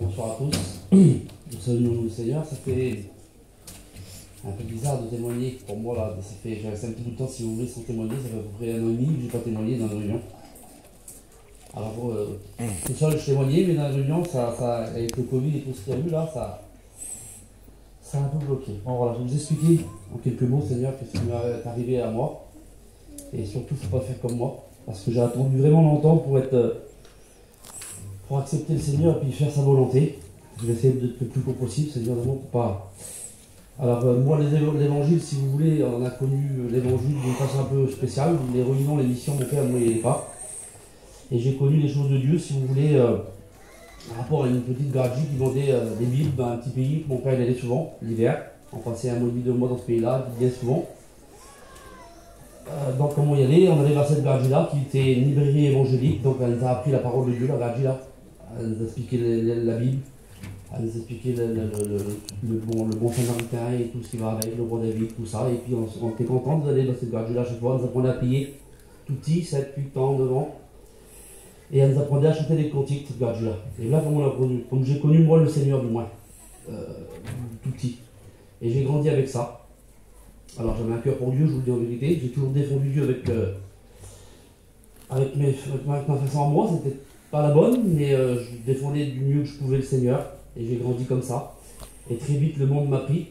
bonsoir à tous. Nous saluons le Seigneur. Ça fait un peu bizarre de témoigner pour moi là. Ça fait, j'ai resté un petit bout de temps si vous voulez sans témoigner. Ça fait à peu près 1 an et demi que je n'ai pas témoigné dans la réunion. Alors tout seul je témoignais, mais dans la réunion, avec le Covid et tout ce qu'il y a eu là, ça a un peu bloqué. Bon voilà, je vais vous expliquer en quelques mots, Seigneur, qu'est-ce qui m'est arrivé à moi. Et surtout, il ne faut pas faire comme moi. Parce que j'ai attendu vraiment longtemps pour accepter le Seigneur et puis faire sa volonté. Je vais essayer d'être le plus court possible, Seigneur d'amour, pour pas. Alors moi, l'évangile, si vous voulez, on a connu l'évangile d'une façon un peu spéciale. Les réunions, les missions, mon père ne voyait pas. Et j'ai connu les choses de Dieu, si vous voulez, par rapport à une petite gradie qui vendait des Bibles dans un petit pays. Mon père il allait souvent, l'hiver. On passait 1 mois et demi, 2 mois dans ce pays-là, bien souvent. Donc comment y aller, on arrive à cette gradie-là qui était une librairie évangélique. Donc elle nous a appris la parole de Dieu, la gradie-là. Elle nous a expliqué la Bible. Elle nous a expliqué le bon samaritain et tout ce qui va avec, le roi David, tout ça. Et puis on était content d'aller dans cette gradie-là chaque fois. On nous apprenait à prier tout petit, 7, 8 ans, 9 ans. Et elle nous apprenait à chanter des cantiques, cette gradie-là. Et là, comme j'ai connu moi le Seigneur du moins, tout petit. Et j'ai grandi avec ça. Alors j'avais un cœur pour Dieu, je vous le dis en vérité. J'ai toujours défendu Dieu avec ma façon à moi. C'était pas la bonne, mais je défendais du mieux que je pouvais le Seigneur. Et j'ai grandi comme ça. Et très vite, le monde m'a pris.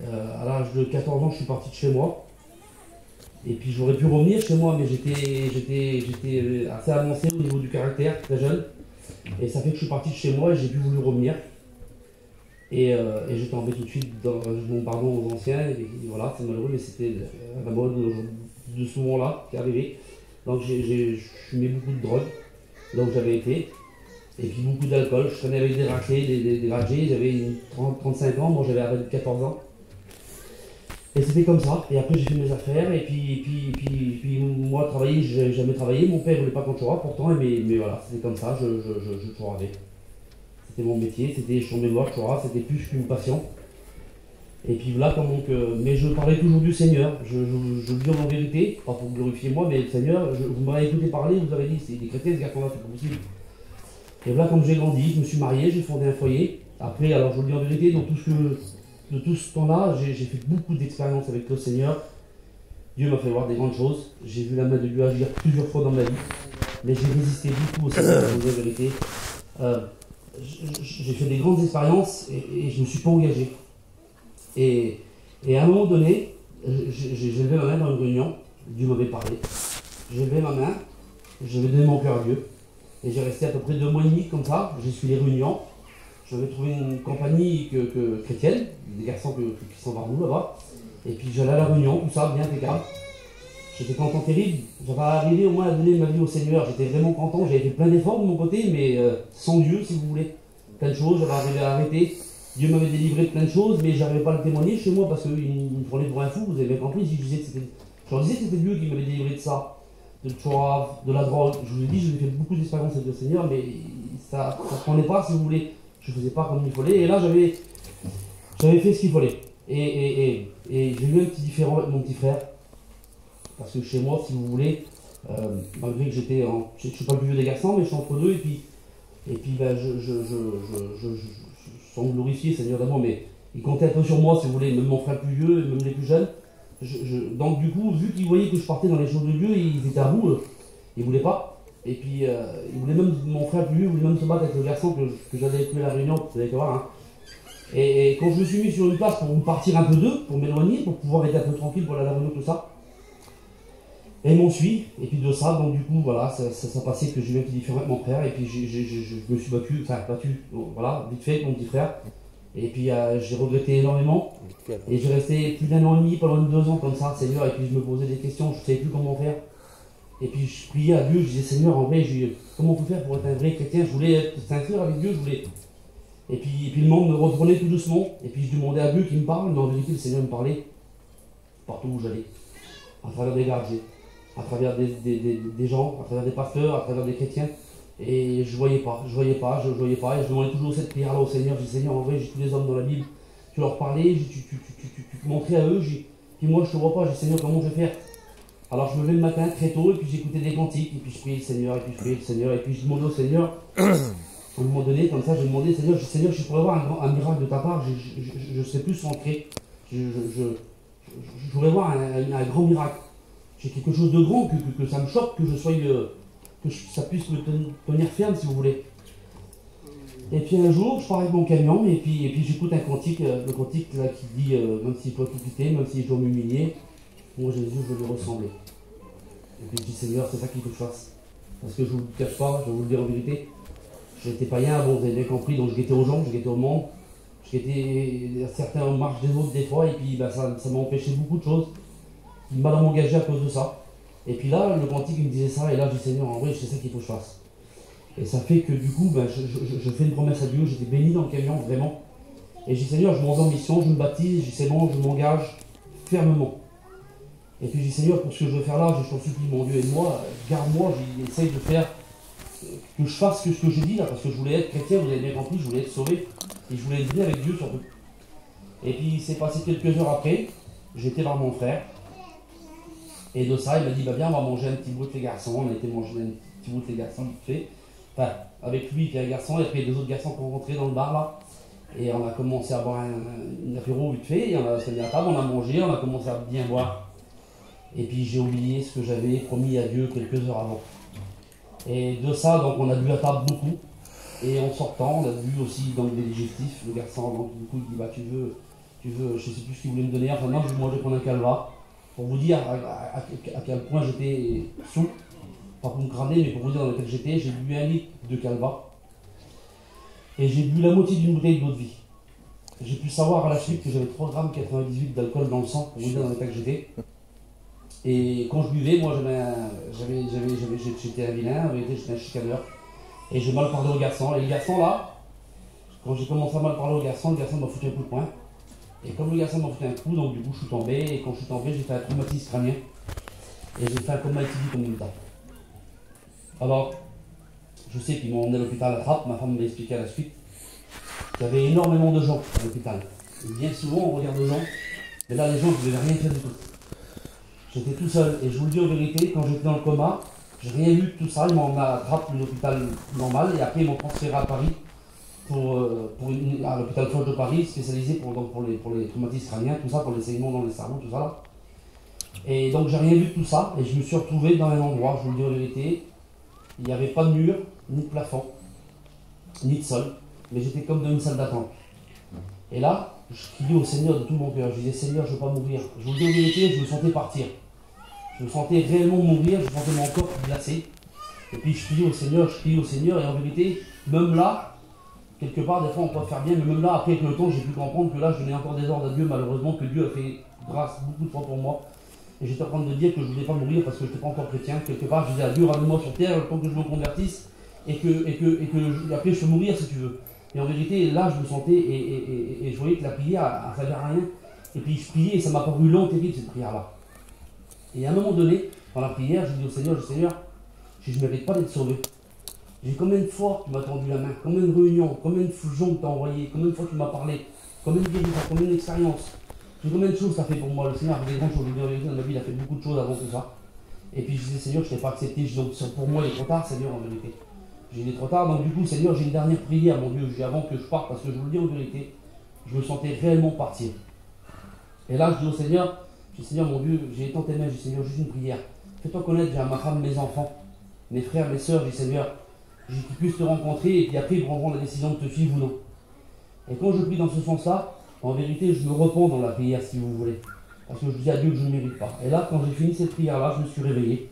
À l'âge de 14 ans, je suis parti de chez moi. Et puis j'aurais pu revenir chez moi, mais j'étais assez avancé au niveau du caractère, très jeune. Et ça fait que je suis parti de chez moi et j'ai plus voulu revenir. Et j'ai tombé tout de suite dans mon pardon aux anciens. Et voilà, c'est malheureux, mais c'était la mode de ce moment-là qui est arrivé. Donc je fumais beaucoup de drogue, là où j'avais été. Et puis beaucoup d'alcool. Je traînais avec des raclés, des ragés. J'avais 35 ans, moi j'avais à peine 14 ans. Et c'était comme ça. Et après j'ai fait mes affaires. Et puis moi travailler, j'ai jamais travaillé. Mon père ne voulait pas qu'on choisit pourtant. Mais voilà, c'était comme ça. Je choisis. C'était mon métier. C'était sur mes doigts, je choisis. C'était plus qu'une passion. Et puis voilà comment que. Mais je parlais toujours du Seigneur. Je le dis en vérité, pas pour glorifier moi, mais le Seigneur. Vous m'avez écouté parler. Vous avez dit c'est des chrétiens ce garçon-là, c'est pas possible. Et voilà, comme j'ai grandi, je me suis marié, j'ai fondé un foyer. Après, alors je le dis en vérité, de tout ce temps-là, j'ai fait beaucoup d'expériences avec le Seigneur. Dieu m'a fait voir des grandes choses. J'ai vu la main de Dieu agir plusieurs fois dans ma vie. Mais j'ai résisté beaucoup au Seigneur, je vous dis la vérité. J'ai fait des grandes expériences et je ne me suis pas engagé. Et à un moment donné, j'ai levé ma main dans une réunion. Dieu m'avait parlé. J'ai levé ma main, j'avais donné mon cœur à Dieu. Et j'ai resté à peu près 2 mois et demi comme ça. J'ai suivi les réunions. J'avais trouvé une compagnie chrétienne, des garçons qui sont par nous là-bas. Et puis j'allais à la réunion, tout ça, bien impeccable. J'étais content terrible. J'avais arrivé au moins à donner ma vie au Seigneur. J'étais vraiment content. J'avais fait plein d'efforts de mon côté, mais sans Dieu, si vous voulez. Plein de choses, j'avais arrivé à arrêter. Dieu m'avait délivré de plein de choses, mais je n'arrivais pas à le témoigner chez moi parce qu'ils me prenaient pour un fou. Vous avez bien compris. Je leur disais que c'était Dieu qui m'avait délivré de ça. De choix, de la drogue. Je vous ai dit, j'ai fait beaucoup d'expériences avec le Seigneur, mais ça ne prenait pas, si vous voulez. Je ne faisais pas comme il fallait. Et là, j'avais fait ce qu'il fallait. Et j'ai eu un petit différend avec mon petit frère. Parce que chez moi, si vous voulez, malgré que je ne suis pas le plus vieux des garçons, mais je suis entre deux. Et puis ben, sans me glorifier, Seigneur d'amour, mais il comptait un peu sur moi, si vous voulez, même mon frère plus vieux, même les plus jeunes. Donc du coup, vu qu'ils voyaient que je partais dans les choses de Dieu, ils étaient à bout, ils ne voulaient pas. Et puis, ils voulaient même, mon frère plus vieux voulait même se battre avec le garçon que j'avais tué à la réunion, vous allez voir. Hein. Et quand je me suis mis sur une place pour me partir un peu d'eux, pour m'éloigner, pour pouvoir être un peu tranquille pour aller à la réunion, tout ça, et ils m'ont suivi. Et puis de ça, donc du coup, voilà, ça passait que j'ai eu un petit différent avec mon frère, et puis je me suis battu, donc, voilà, vite fait avec mon petit frère. Et puis j'ai regretté énormément. Et j'ai resté plus d'1 an et demi, pas loin de 2 ans comme ça, Seigneur. Et puis je me posais des questions, je ne savais plus comment faire. Et puis je priais à Dieu, je disais Seigneur, en vrai, comment on peut faire pour être un vrai chrétien? Je voulais être sincère avec Dieu, je voulais. Et puis le monde me reprenait tout doucement. Et puis je demandais à Dieu qu'il me parle, mais en vérité, le Seigneur me parlait partout où j'allais. À travers des gardiens, à travers des gens, à travers des pasteurs, à travers des chrétiens. Et je voyais pas. Et je demandais toujours cette prière-là au Seigneur. Je dis Seigneur, en vrai, j'ai tous les hommes dans la Bible. Tu leur parlais, tu montrais à eux. Puis moi, je te vois pas. Je dis Seigneur, comment je vais faire? Alors je me levais le matin très tôt, et puis j'écoutais des cantiques, et puis je priais le Seigneur, et puis je priais le Seigneur, et puis je demandais au Seigneur, À un moment donné, comme ça, j'ai demandé, Seigneur, je pourrais voir un miracle de ta part, je serais plus ancré. Je voudrais voir un grand miracle. J'ai quelque chose de grand, que ça me choque, que ça puisse me tenir ferme, si vous voulez. Et puis un jour, je pars avec mon camion, et puis j'écoute un cantique, le cantique là, qui dit même si je dois tout quitter, même si je dois m'humilier, moi Jésus, je veux lui ressembler. Et puis je dis Seigneur, c'est ça qu'il faut que je fasse. Parce que je ne vous le cache pas, je vais vous le dire en vérité, j'étais païen avant, vous avez bien compris, donc je guettais aux gens, je guettais au monde, je guettais certains en marche des autres des fois, et puis ça m'a empêché beaucoup de choses. Il m'a engagé à cause de ça. Et puis là, le cantique il me disait ça, et là je dis Seigneur, en vrai, c'est ça qu'il faut que je fasse. Et ça fait que du coup, je fais une promesse à Dieu, j'étais béni dans le camion, vraiment. Et je dis Seigneur, je m'en vais en mission, je me baptise, je dis c'est bon, je m'engage fermement. Et puis je dis Seigneur, pour ce que je veux faire là, je t'en supplie, mon Dieu, aide-moi, garde-moi, j'essaye de faire, que je fasse ce que j'ai dit là, parce que je voulais être chrétien, vous avez bien compris, je voulais être sauvé, et je voulais être bien avec Dieu surtout. Et puis il s'est passé quelques heures après, j'étais voir mon frère, et de ça, il m'a dit, bah viens, on va manger un petit bout de les garçons, on a été manger un petit bout de les garçons, vite fait. Enfin, avec lui, puis un garçon, et après deux autres garçons qui sont rentrés dans le bar là. Et on a commencé à boire un apéro vite fait, et on a mis à table, on a mangé, on a commencé à bien boire. Et puis j'ai oublié ce que j'avais promis à Dieu quelques heures avant. Et de ça, donc on a bu à table beaucoup. Et en sortant, on a bu aussi dans le digestif, le garçon, donc du coup il dit bah tu veux, je sais plus ce qu'il voulait me donner, enfin non, moi je vais prendre un calva. Pour vous dire à quel point j'étais sous. Pas pour me crâner, mais pour vous dire dans lequel j'étais, j'ai bu 1 litre de calva. Et j'ai bu la moitié d'une bouteille d'eau de vie. J'ai pu savoir à la suite que j'avais 3,98 g d'alcool dans le sang, pour vous dire dans l'état que j'étais. Et quand je buvais, moi j'étais un vilain, en vérité j'étais un chicaneur. Et j'ai mal parlé au garçon. Et le garçon là, quand j'ai commencé à mal parler au garçon, le garçon m'a foutu un coup de poing. Et comme le garçon m'a foutu un coup, donc du coup je suis tombé. Et quand je suis tombé, j'ai fait un traumatisme crânien. Et j'ai fait un coma éthylique en même temps. Alors, je sais qu'ils m'ont emmené à l'hôpital à Trappes, ma femme m'a expliqué à la suite qu'il y avait énormément de gens à l'hôpital. Et bien souvent, on regarde aux gens, mais là, les gens ne devaient rien faire du tout. J'étais tout seul, et je vous le dis en vérité, quand j'étais dans le coma, j'ai rien vu de tout ça. Ils m'ont emmené à Trappes, un hôpital normal, et après ils m'ont transféré à Paris, à l'hôpital Foch de Paris, spécialisé pour les traumatismes crâniens, tout ça, pour les saignements dans les cerveaux, tout ça là. Et donc j'ai rien vu de tout ça, et je me suis retrouvé dans un endroit, je vous le dis en vérité, il n'y avait pas de mur, ni de plafond, ni de sol, mais j'étais comme dans une salle d'attente. Et là, je criais au Seigneur de tout mon cœur. Je disais Seigneur, je ne veux pas mourir. Je vous le dis en vérité, je me sentais partir. Je me sentais réellement mourir, je sentais mon corps glacé. Et puis je criais au Seigneur, et en vérité, même là, quelque part, des fois on peut faire bien, mais même là, après avec le temps, j'ai pu comprendre que là, je donnais encore des ordres à Dieu, malheureusement, que Dieu a fait grâce beaucoup de fois pour moi. Et j'étais en train de dire que je ne voulais pas mourir parce que je n'étais pas encore chrétien. Quelque part, je disais à Dieu, ramène-moi sur terre, le temps que je me convertisse, et après je peux mourir si tu veux. Et en vérité, là, je me sentais, et je voyais que la prière, elle ne servait à rien. Et puis je priais, et ça m'a paru long, terrible, cette prière-là. Et à un moment donné, dans la prière, je dis au Seigneur, je ne mérite pas d'être sauvé. J'ai combien de fois tu m'as tendu la main, combien de réunions, combien de gens que tu as envoyés, combien de fois tu m'as parlé, combien de guérisons, combien d'expériences. J'ai combien de choses tu as fait pour moi. Le Seigneur a fait des grandes choses, dans ma vie, il a fait beaucoup de choses avant tout ça. Et puis je disais, Seigneur, je ne t'ai pas accepté. Donc pour moi, il est trop tard, Seigneur, en vérité. J'ai dit trop tard, donc du coup, Seigneur, j'ai une dernière prière, mon Dieu, avant que je parte, parce que je vous le dis en vérité, je me sentais réellement partir. Et là, je dis au Seigneur, mon Dieu, j'ai tant aimé, je dis, Seigneur, juste une prière. Fais-toi connaître, j'ai à ma femme, mes enfants, mes frères, mes soeurs, je dis, Seigneur, qu'ils puissent te rencontrer, et puis après, ils prendront la décision de te suivre ou non. Et quand je prie dans ce sens-là, en vérité, je me repens dans la prière, si vous voulez. Parce que je dis à Dieu que je ne mérite pas. Et là, quand j'ai fini cette prière-là, je me suis réveillé.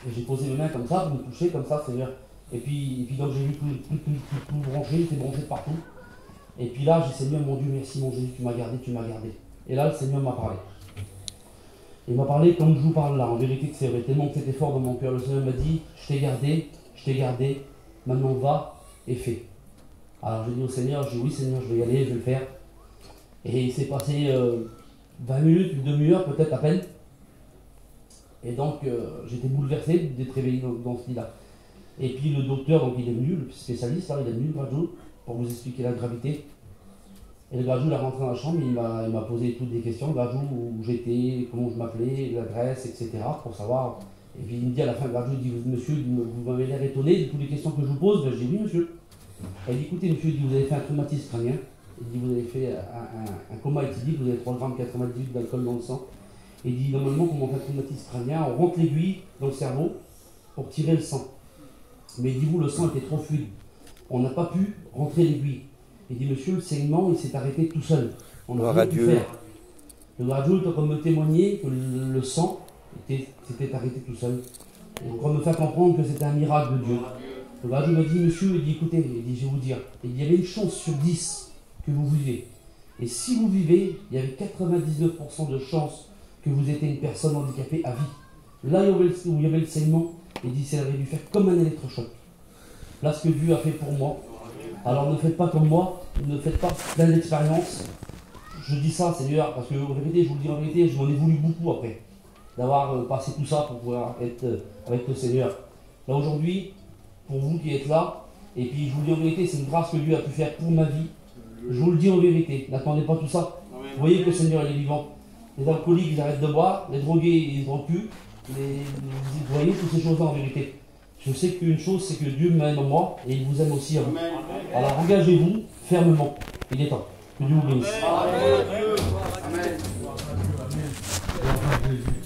Et j'ai posé mes mains comme ça, pour me toucher comme ça, Seigneur. Et puis donc j'ai vu tout branché, il était branché de partout. Et puis là, j'ai dit, Seigneur, mon Dieu, merci, mon Jésus, tu m'as gardé. Et là, le Seigneur m'a parlé. Il m'a parlé comme je vous parle là, en vérité que c'est vrai, tellement que c'était fort dans mon cœur. Le Seigneur m'a dit, je t'ai gardé, maintenant va et fais. Alors j'ai dit au Seigneur, oui Seigneur, je vais y aller, je vais le faire. Et il s'est passé 20 minutes, une demi-heure peut-être à peine. Et donc j'étais bouleversé d'être réveillé dans ce lit-là. Et puis le docteur, donc il est venu, le spécialiste, là, il est venu, le Gradjou, pour vous expliquer la gravité. Et le Gradjou, il est rentré dans la chambre, il m'a posé toutes des questions, le Gradjou, où j'étais, comment je m'appelais, l'adresse, etc. pour savoir Et puis il me dit à la fin de la radio, il dit, monsieur, vous m'avez l'air étonné de toutes les questions que je vous pose. Ben, je dis oui, monsieur. Elle dit, écoutez, monsieur, il dit, vous avez fait un traumatisme crânien. Il dit, vous avez fait un coma éthylique, vous avez 3,98 g d'alcool dans le sang. Et il dit, normalement, quand on fait un traumatisme crânien, on rentre l'aiguille dans le cerveau pour tirer le sang. Mais il dit, vous, le sang était trop fluide. On n'a pas pu rentrer l'aiguille. Il dit, monsieur, le saignement, il s'est arrêté tout seul. On n'a rien pu faire. Le radio est en train de me témoigner que le sang s'était arrêté tout seul. Et on va me faire comprendre que c'était un miracle de Dieu. Le radio me dit, monsieur, il dit, écoutez, il dit, je vais vous dire, il y avait une chance sur 10 que vous vivez. Et si vous vivez, il y avait 99% de chance que vous étiez une personne handicapée à vie. Là où il y avait le saignement, il dit, ça aurait dû faire comme un électrochoc. Là, ce que Dieu a fait pour moi, alors ne faites pas comme moi, ne faites pas plein d'expériences. Je dis ça, Seigneur, parce que en vérité, je vous le dis en vérité, je m'en ai voulu beaucoup après, d'avoir passé tout ça pour pouvoir être avec le Seigneur. Là aujourd'hui, pour vous qui êtes là, et puis je vous le dis en vérité, c'est une grâce que Dieu a pu faire pour ma vie. Je vous le dis en vérité, n'attendez pas tout ça. Vous voyez que le Seigneur il est vivant. Les alcooliques, ils arrêtent de boire, les drogués, ils ne droguent plus. Vous voyez toutes ces choses-là en vérité. Je sais qu'une chose, c'est que Dieu m'aime à moi et il vous aime aussi à vous. Alors engagez-vous fermement. Il est temps. Que Dieu vous bénisse. Amen. Amen.